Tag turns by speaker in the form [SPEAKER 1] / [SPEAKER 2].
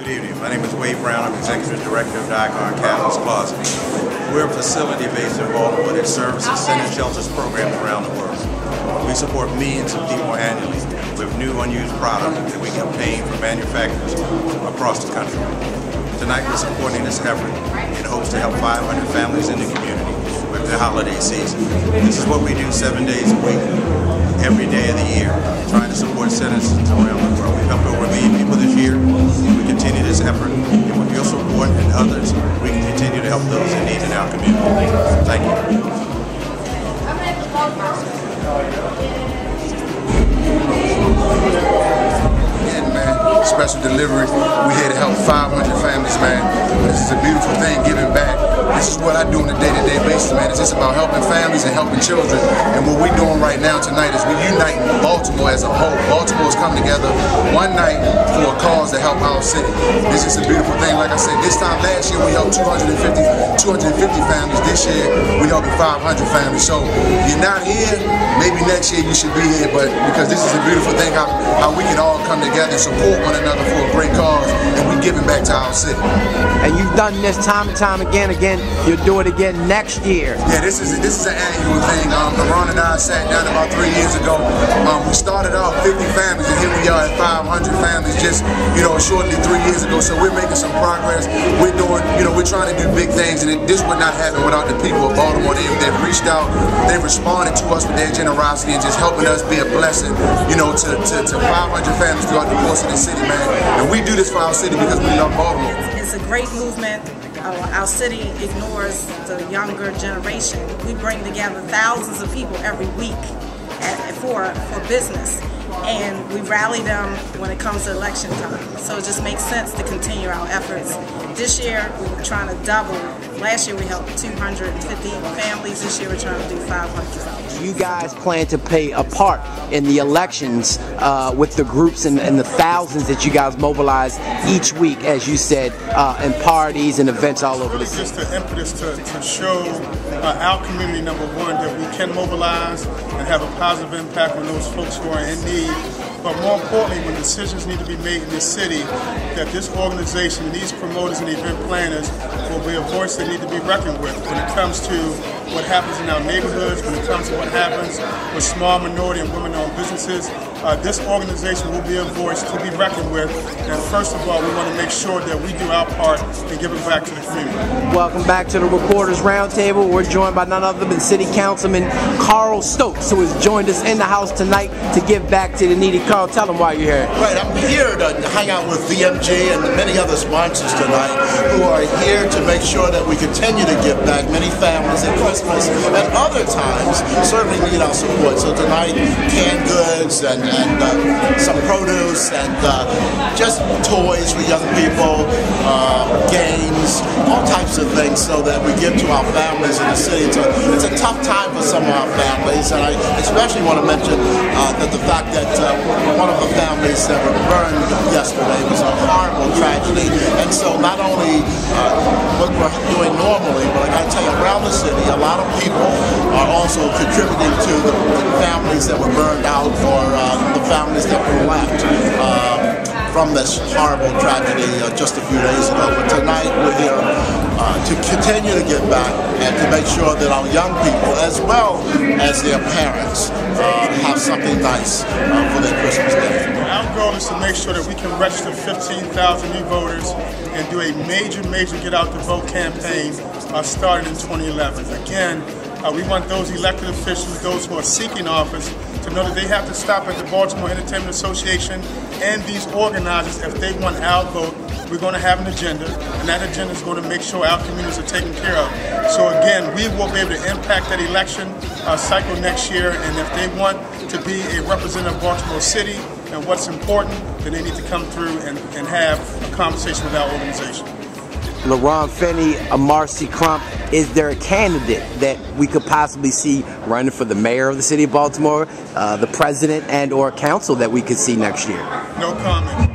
[SPEAKER 1] Good evening. My name is Wade Brown. I'm Executive Director of Diacon Catalyst Closet. We're a facility based in Baltimore that serves and shelters programs around the world. We support millions of people annually with new unused product that we can obtain from manufacturers across the country. Tonight we're supporting this effort in hopes to help 500 families in the community with the holiday season. This is what we do 7 days a week, every day of the year, trying to support citizens around the world. We've helped over a million people this year. We continue this effort, and with your support and others, we can continue to help those in need in our community. Thank you.
[SPEAKER 2] Special delivery. We're here to help 500 families, man. This is a beautiful thing, giving back. This is what I do on a day-to-day basis, man. It's just about helping families and helping children. And what we're doing right now tonight is we're uniting Baltimore as a whole. Baltimore is coming together one night for a cause to help our city. This is a beautiful thing. Like I said, this time last year we helped 250 families. This year we helping 500 families. So you're not here, maybe next year you should be here, but because this is a beautiful thing, how we can all come together and support one another for a great cause, and we're giving back to our city.
[SPEAKER 3] And you've done this time and time again. You'll do it again next year.
[SPEAKER 2] Yeah, this is an annual thing. Ron and I sat down about 3 years ago. We started off 50 families, and here we are at 500 families just, shortly 3 years ago. So we're making some progress. We're doing, we're trying to do big things, and this would not happen without the people of Baltimore. They've reached out, they've responded to us with their generosity and just helping us be a blessing, to 500 families throughout the course of the city, man. And we do this for our city because we love Baltimore.
[SPEAKER 4] It's a great movement. Our city ignores the younger generation. We bring together thousands of people every week for business, and we rally them when it comes to election time. So it just makes sense to continue our efforts. This year we're trying to double. Last year we helped 250 families. This year we're trying to do 500.
[SPEAKER 3] You guys plan to play a part in the elections with the groups and the thousands that you guys mobilize each week, as you said, in parties and events all over the city.
[SPEAKER 5] Just the impetus to show our community, number one, that we can mobilize and have a positive impact on those folks who are in need. But more importantly, when decisions need to be made in this city, that this organization, these promoters and event planners will be a voice that need to be reckoned with when it comes to what happens in our neighborhoods, when it comes to what happens with small minority and women-owned businesses. This organization will be a voice to be reckoned with. And first of all, we want to make sure that we do our part in giving back to the community.
[SPEAKER 3] Welcome back to the Reporters Roundtable. We're joined by none other than City Councilman Carl Stokes, who has joined us in the house tonight to give back to the needy. Carl, tell them why you're here.
[SPEAKER 6] Right, I'm here to hang out with VMG and many other sponsors tonight who are here to make sure that we continue to give back. Many families at Christmas and other times certainly need our support. So tonight, canned goods and some produce and just toys for young people, games, all types of things so that we give to our families in the city. It's a tough time for some of our families, and I especially want to mention that the fact that one of the families that were burned yesterday was a horrible tragedy. And so not only what we're doing normally, but I got to tell you, around the city, a lot of people are also contributing to the families that were burned out or the families that were left from this horrible tragedy just a few days ago. But tonight we're here to continue to give back and to make sure that our young people, as well as their parents, have something nice for their Christmas day.
[SPEAKER 5] Our goal is to make sure that we can register 15,000 new voters and do a major get out the vote campaign starting in 2011. Again, we want those elected officials, those who are seeking office, to know that they have to stop at the Baltimore Entertainment Association and these organizers. If they want our vote, we're going to have an agenda, and that agenda is going to make sure our communities are taken care of. So again, we will be able to impact that election cycle next year, and if they want to be a representative of Baltimore City and what's important, then they need to come through and have a conversation with our organization.
[SPEAKER 3] LaRon Finney, Marcy Crump, is there a candidate that we could possibly see running for the mayor of the city of Baltimore, the president and or council that we could see next year?
[SPEAKER 5] No comment.